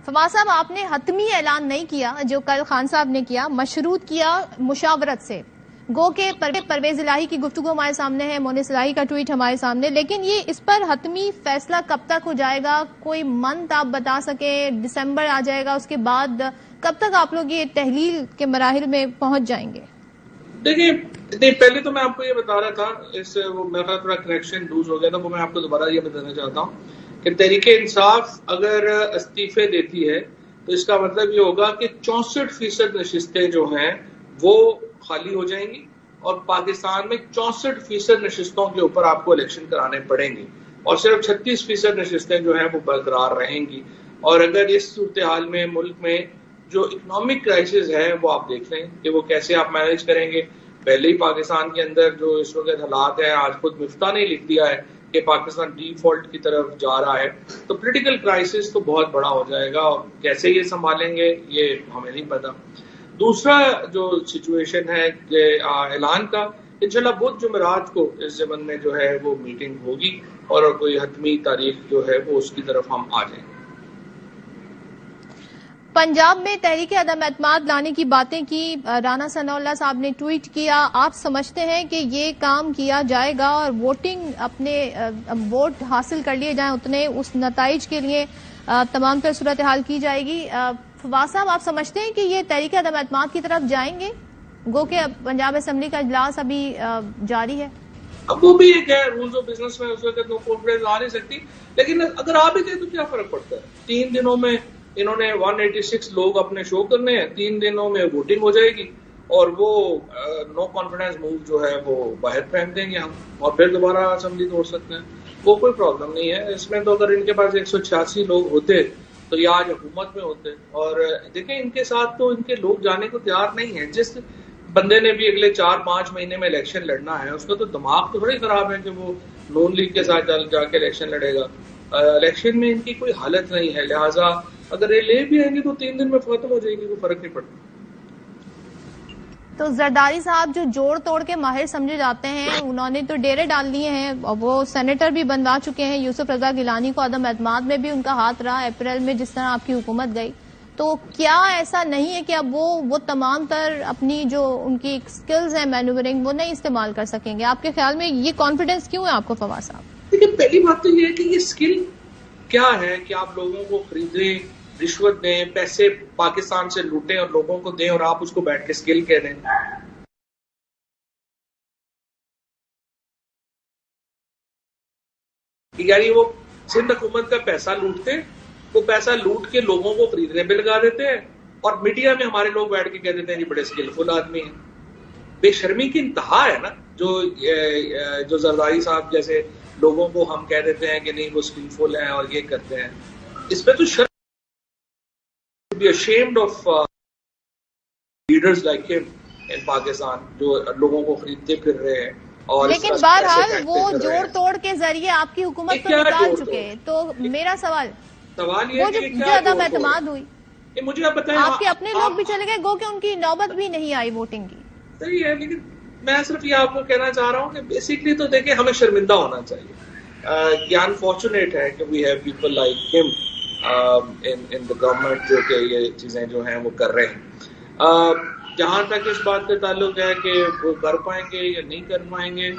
فواز صاحب، آپ نے حتمی اعلان نہیں کیا جو کل خان صاحب نے کیا، مشروط کیا مشاورت سے. گو کہ پرویز الہی کی گفتگو ہمارے سامنے ہے، مونس الہی کا ٹویٹ ہمارے سامنے، لیکن یہ اس پر حتمی فیصلہ کب تک ہو جائے گا؟ کوئی منتھ آپ بتا سکیں؟ دسمبر آ جائے گا، اس کے بعد کب تک آپ لوگ یہ تحلیل کے مراحل میں پہنچ جائیں گے؟ دیکھیے، پہلے تو میں آپ کو یہ بتا رہا تھا، اس میرا تھوڑا کنیکشن لوز ہو گیا تھا، وہ میں آپ کو دوبارہ یہ بتانا چاہتا ہوں کہ تحریک انصاف اگر استعفے دیتی ہے تو اس کا مطلب یہ ہوگا کہ 64% نشستیں جو ہیں وہ خالی ہو جائیں گی، اور پاکستان میں 64% نشستوں کے اوپر آپ کو الیکشن کرانے پڑیں گے، اور صرف 36% نشستیں جو ہیں وہ برقرار رہیں گی. اور اگر اس صورتحال میں ملک میں جو اکنامک کرائسس ہے وہ آپ دیکھ لیں کہ وہ کیسے آپ مینج کریں گے. پہلے ہی پاکستان کے اندر جو اس وقت حالات ہیں، آج خود مفتاح نے لکھ دیا ہے کہ پاکستان ڈیفالٹ کی طرف جا رہا ہے، تو پولیٹیکل کرائسس تو بہت بڑا ہو جائے گا، اور کیسے یہ سنبھالیں گے یہ ہمیں نہیں پتا. دوسرا جو سچویشن ہے کہ اعلان کا، انشاءاللہ بدھ جمعرات کو اس ضمن میں جو ہے وہ میٹنگ ہوگی، اور کوئی حتمی تاریخ جو ہے وہ اس کی طرف ہم آ جائیں گے. پنجاب میں تحریک عدم اعتماد لانے کی باتیں کی، رانا ثناء اللہ صاحب نے ٹویٹ کیا. آپ سمجھتے ہیں کہ یہ کام کیا جائے گا اور ووٹنگ اپنے ووٹ حاصل کر لیے جائیں اتنے، اس نتائج کے لیے تمام تر صورتحال کی جائے گی؟ فواز صاحب، آپ سمجھتے ہیں کہ یہ تحریک عدم اعتماد کی طرف جائیں گے؟ گو کہ پنجاب اسمبلی کا اجلاس ابھی جاری ہے. اب وہ بھی ایک ہے، رولز آف بزنس میں اس وقت نو کانفیڈنس آ نہیں سکتی، لیکن اگر آ بھی گئے تو کیا فرق پڑتا ہے؟ 3 دنوں میں انہوں نے 186 لوگ اپنے شو کرنے ہیں، 3 دنوں میں ووٹنگ ہو جائے گی، اور وہ نو کانفیڈنس موو جو ہے وہ باہر پھینک دیں گے ہم، اور پھر دوبارہ اسمبلی توڑ سکتے ہیں. وہ کوئی پرابلم نہیں ہے اس میں. تو اگر ان کے پاس 186 لوگ ہوتے تو یہ آج حکومت میں ہوتے. اور دیکھیں، ان کے ساتھ تو ان کے لوگ جانے کو تیار نہیں ہیں. جس بندے نے بھی اگلے 4-5 مہینے میں الیکشن لڑنا ہے، اس کا تو دماغ تو تھوڑی خراب ہے کہ وہ نون لیگ کے ساتھ جا کے الیکشن لڑے گا. الیکشن میں ان کی کوئی حالت نہیں ہے، لہٰذا اگر یہ لے بھی آئیں گے تو 3 دن میں ختم ہو جائے گی، کوئی فرق نہیں پڑتا. تو زرداری صاحب جو جوڑ توڑ کے ماہر سمجھے جاتے ہیں، انہوں نے تو ڈیرے ڈال دیے ہیں، وہ سینیٹر بھی بنوا چکے ہیں. یوسف رضا گیلانی کو عدم اعتماد میں بھی ان کا ہاتھ رہا اپریل میں جس طرح آپ کی حکومت گئی. تو کیا ایسا نہیں ہے کہ اب وہ تمام تر اپنی جو ان کی سکلز ہیں مینوورنگ وہ نہیں استعمال کر سکیں گے؟ آپ کے خیال میں یہ کانفیڈنس کیوں ہے آپ کو فواز صاحب؟ لیکن پہلی بات تو یہ ہے کہ یہ سکل کیا ہے کہ آپ لوگوں کو خریدیں، رشوت دیں، پیسے پاکستان سے لوٹیں اور لوگوں کو دیں، اور آپ اس کو بیٹھ کے سکل کہہ دیں. یعنی وہ سندھ حکومت کا پیسہ لوٹتے، وہ پیسہ لوٹ کے لوگوں کو خریدنے پہ لگا دیتے ہیں، اور میڈیا میں ہمارے لوگ بیٹھ کے کہہ دیتے ہیں یہ بڑے سکلفل آدمی ہیں. بے شرمی کی انتہا ہے نا جو زرداری صاحب جیسے لوگوں کو ہم کہہ دیتے ہیں کہ نہیں وہ سکلفل ہیں اور یہ کرتے ہیں. اس پہ تو شرم be ashamed of leaders like him in Pakistan جو لوگوں کو خریدتے پھر رہے ہیں. لیکن بہرحال وہ جوڑ توڑ کے ذریعے آپ کی حکومت کو نکال چکے. تو میرا سوال یہ ہے کہ جو عدم اعتماد ہوئی، مجھے آپ بتائیں، آپ کے اپنے لوگ بھی چلے گئے، گو کہ ان کی نوبت بھی نہیں آئی ووٹنگ کی. صحیح ہے، لیکن میں صرف یہ آپ کو کہنا چاہ رہا ہوں کہ بیسکلی تو دیکھیں ہمیں شرمندہ ہونا چاہیے. یہ انفارچونیٹ ہے کہ وی ہیو پیپل لائک ہم ان دا گورنمنٹ جو کہ یہ چیزیں جو ہیں وہ کر رہے ہیں. جہاں تک اس بات کا تعلق ہے کہ وہ کر پائیں گے یا نہیں کر پائیں گے،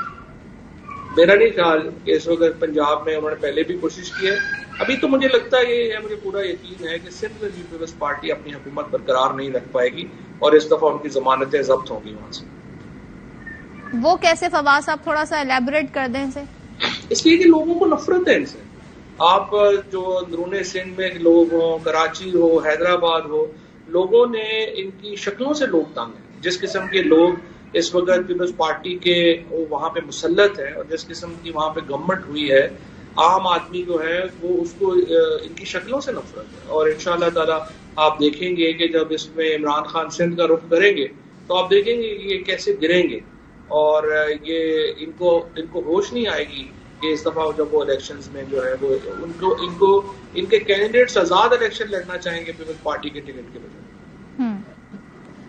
میرا نہیں خیال کہ اس وقت پنجاب میں انہوں نے پہلے بھی کوشش کی ہے. ابھی تو مجھے لگتا یہ ہے، مجھے پورا یقین ہے کہ سندھ پیپلز پارٹی اپنی حکومت برقرار نہیں رکھ پائے گی، اور اس دفعہ ان کی ضمانتیں ضبط ہوں گی وہاں سے. وہ کیسے فواز صاحب تھوڑا سا ایلیبوریٹ کر دیں اسے؟ اس لیے کہ لوگوں کو نفرت ہے ان سے. آپ جو اندرون سندھ میں لوگ ہوں، کراچی ہو، حیدرآباد ہو، لوگوں نے ان کی شکلوں سے لوگ تنگ ہیں. جس قسم کے لوگ اس وقت پیپلز پارٹی کے وہاں پہ مسلط ہے، اور جس قسم کی وہاں پہ گورنمنٹ ہوئی ہے، عام آدمی جو ہے وہ اس کو ان کی شکلوں سے نفرت ہے. اور انشاءاللہ تعالی آپ دیکھیں گے کہ جب اس میں عمران خان سندھ کا رخ کریں گے تو آپ دیکھیں گے کہ یہ کیسے گریں گے، اور یہ ان کو ہوش نہیں آئے گی کہ اس دفعہ جب وہ الیکشنز میں جو ہے وہ ان کے کینڈیڈیٹس آزاد الیکشن لڑنا چاہیں گے پیپلز پارٹی کے ٹکٹ کے بجائے.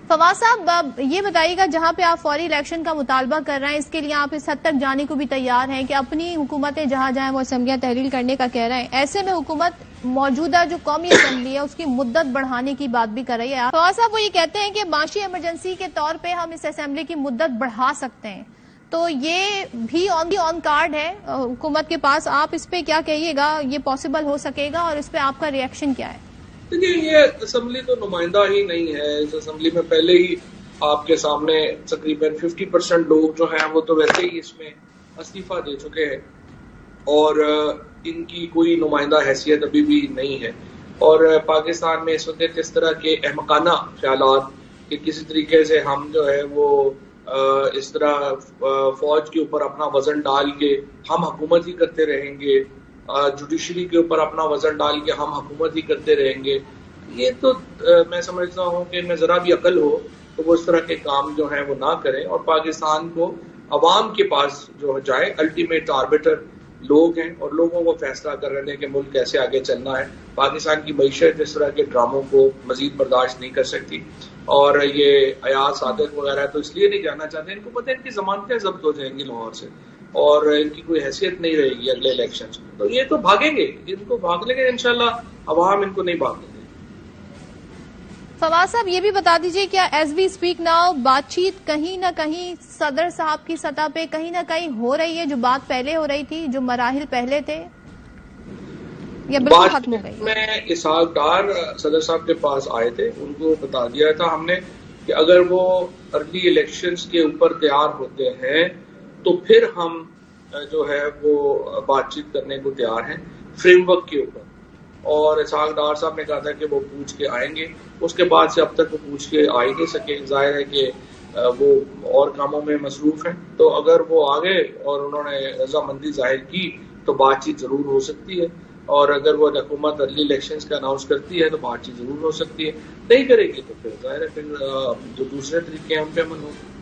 فواز صاحب یہ بتائیے گا، جہاں پہ آپ فوری الیکشن کا مطالبہ کر رہے ہیں، اس کے لیے آپ اس حد تک جانے کو بھی تیار ہیں کہ اپنی حکومتیں جہاں جائیں وہ اسمبلیاں تحلیل کرنے کا کہہ رہے ہیں، ایسے میں حکومت موجودہ جو قومی اسمبلی ہے اس کی مدت بڑھانے کی بات بھی کر رہی ہے. فواز صاحب وہ یہ کہتے ہیں کہ معاشی ایمرجنسی کے طور پہ ہم اس اسمبلی کی مدت بڑھا سکتے ہیں، تو یہ بھی آن کارڈ ہے حکومت کے پاس. آپ اس پہ کیا کہیے گا؟ یہ پاسبل ہو سکے گا اور اس پہ آپ کا ری ایکشن کیا ہے؟ دیکھیے، یہ اسمبلی تو نمائندہ ہی نہیں ہے. اس اسمبلی میں پہلے ہی آپ کے سامنے تقریباً 50% لوگ جو ہیں وہ تو ویسے ہی اس میں استعفیٰ دے چکے ہیں اور ان کی کوئی نمائندہ حیثیت ابھی بھی نہیں ہے. اور پاکستان میں اس وقت اس طرح کے احمقانہ خیالات کہ کسی طریقے سے ہم جو ہے وہ اس طرح فوج کے اوپر اپنا وزن ڈال کے ہم حکومت ہی کرتے رہیں گے، جوڈیشری کے اوپر اپنا وزن ڈال کے ہم حکومت ہی کرتے رہیں گے، یہ تو میں سمجھتا ہوں کہ ان میں ذرا بھی عقل ہو تو وہ اس طرح کے کام جو ہیں وہ نہ کریں اور پاکستان کو عوام کے پاس جو جائے. الٹیمیٹ آربیٹر لوگ ہیں اور لوگوں کو فیصلہ کر رہے ہیں کہ ملک کیسے آگے چلنا ہے. پاکستان کی معیشت اس طرح کے ڈراموں کو مزید برداشت نہیں کر سکتی اور یہ ایاز صادق وغیرہ تو اس لیے نہیں جانا چاہتے، ان کو پتہ ہے ان کی ضمانتیں ضبط ہو جائیں گی لاہور سے اور ان کی کوئی حیثیت نہیں رہے گی اگلے الیکشن میں، تو یہ تو بھاگیں گے، ان کو بھاگ لیں گے انشاءاللہ، عوام ان کو نہیں بھاگیں گے. فواز صاحب یہ بھی بتا دیجئے، کیا ایز وی اسپیک ناؤ بات چیت کہیں نہ کہیں صدر صاحب کی سطح پہ کہیں نہ کہیں ہو رہی ہے، جو بات پہلے ہو رہی تھی، جو مراحل پہلے تھے، یا بالکل ختم ہو گئی؟ میں اسحاق ڈار صدر صاحب کے پاس آئے تھے، ان کو بتا دیا تھا ہم نے کہ اگر وہ ارلی الیکشنز کے اوپر تیار ہوتے ہیں تو پھر ہم جو ہے وہ بات چیت کرنے کو تیار ہیں فریم ورک کے اوپر. اور اسحاق ڈار صاحب نے کہا تھا کہ وہ پوچھ کے آئیں گے. اس کے بعد سے اب تک وہ پوچھ کے آ ہی نہیں سکے. ظاہر ہے کہ وہ اور کاموں میں مصروف ہیں، تو اگر وہ آ گئے اور انہوں نے رضامندی ظاہر کی تو بات چیت ضرور ہو سکتی ہے، اور اگر وہ حکومت ارلی الیکشنز کا اناؤنس کرتی ہے تو بات چیت ضرور ہو سکتی ہے. نہیں کرے گی تو پھر ظاہر ہے پھر جو دوسرے طریقے ہیں ان پہ عمل ہوگا.